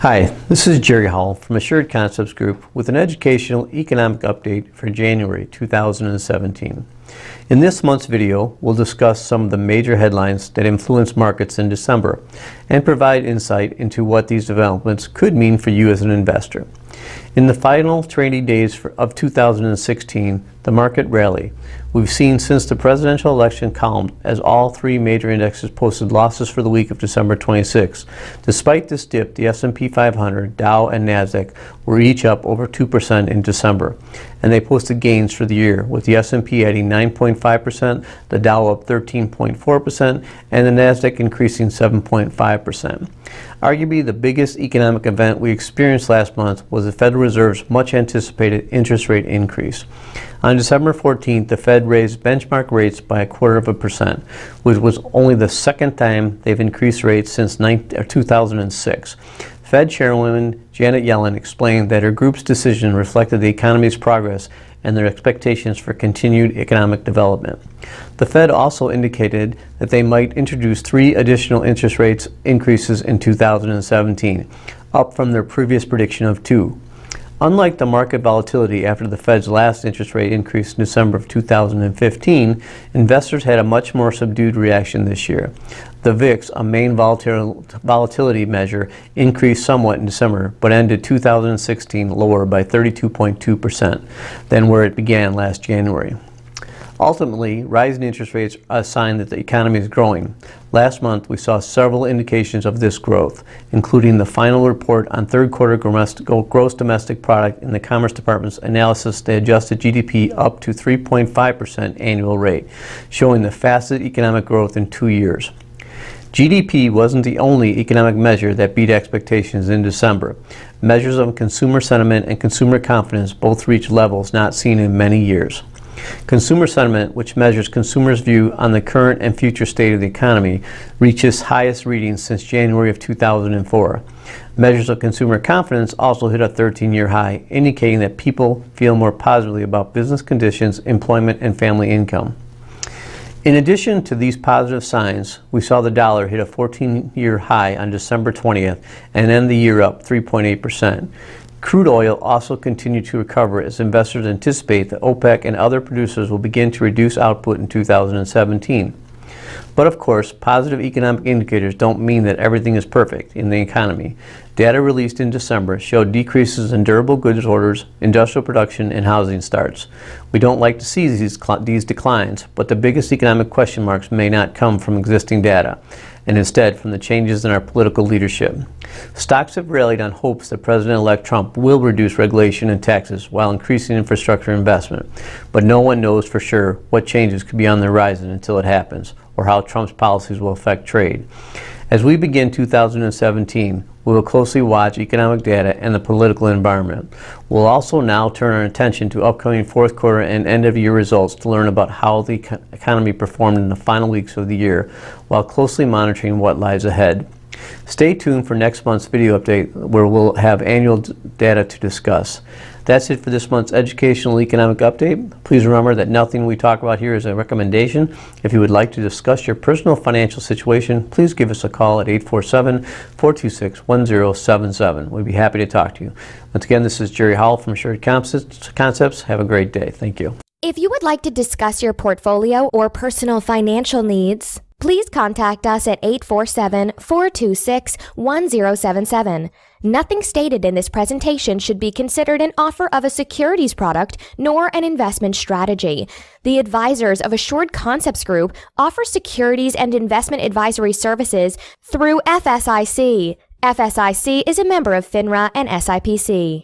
Hi, this is Jerry Howell from Assured Concepts Group with an educational economic update for January 2017. In this month's video, we'll discuss some of the major headlines that influenced markets in December and provide insight into what these developments could mean for you as an investor. In the final trading days of 2016, the market rally we've seen since the presidential election calmed as all three major indexes posted losses for the week of December 26. Despite this dip, the S&P 500, Dow, and Nasdaq were each up over 2% in December, and they posted gains for the year, with the S&P adding 9.5%, the Dow up 13.4%, and the Nasdaq increasing 7.5%. Arguably the biggest economic event we experienced last month was the Federal Reserve's much anticipated interest rate increase. On December 14th, the Fed raised benchmark rates by 0.25%, which was only the second time they've increased rates since 2006. Fed Chairwoman Janet Yellen explained that her group's decision reflected the economy's progress and their expectations for continued economic development. The Fed also indicated that they might introduce 3 additional interest rates increases in 2017, up from their previous prediction of 2. Unlike the market volatility after the Fed's last interest rate increase in December of 2015, investors had a much more subdued reaction this year. The VIX, a main volatility measure, increased somewhat in December, but ended 2016 lower by 32.2% than where it began last January. Ultimately, rising interest rates are a sign that the economy is growing. Last month, we saw several indications of this growth, including the final report on third quarter gross domestic product in the Commerce Department's analysis that adjusted GDP up to 3.5% annual rate, showing the fastest economic growth in 2 years. GDP wasn't the only economic measure that beat expectations in December. Measures of consumer sentiment and consumer confidence both reached levels not seen in many years. Consumer sentiment, which measures consumers' view on the current and future state of the economy, reached its highest reading since January of 2004. Measures of consumer confidence also hit a 13-year high, indicating that people feel more positively about business conditions, employment, and family income. In addition to these positive signs, we saw the dollar hit a 14-year high on December 20th and end the year up 3.8%. Crude oil also continued to recover as investors anticipate that OPEC and other producers will begin to reduce output in 2017. But of course, positive economic indicators don't mean that everything is perfect in the economy. Data released in December showed decreases in durable goods orders, industrial production, and housing starts. We don't like to see these declines, but the biggest economic question marks may not come from existing data, and instead from the changes in our political leadership. Stocks have rallied on hopes that President-elect Trump will reduce regulation and taxes while increasing infrastructure investment, but no one knows for sure what changes could be on the horizon until it happens, or how Trump's policies will affect trade. As we begin 2017, we will closely watch economic data and the political environment. We'll also now turn our attention to upcoming fourth quarter and end-of-year results to learn about how the economy performed in the final weeks of the year, while closely monitoring what lies ahead. Stay tuned for next month's video update, where we'll have annual data to discuss. That's it for this month's educational economic update. Please remember that nothing we talk about here is a recommendation. If you would like to discuss your personal financial situation, please give us a call at 847-426-1077. We'd be happy to talk to you. Once again, this is Jerry Howell from Assured Concepts. Have a great day. Thank you. If you would like to discuss your portfolio or personal financial needs, please contact us at 847-426-1077. Nothing stated in this presentation should be considered an offer of a securities product nor an investment strategy. The advisors of Assured Concepts Group offer securities and investment advisory services through FSIC. FSIC is a member of FINRA and SIPC.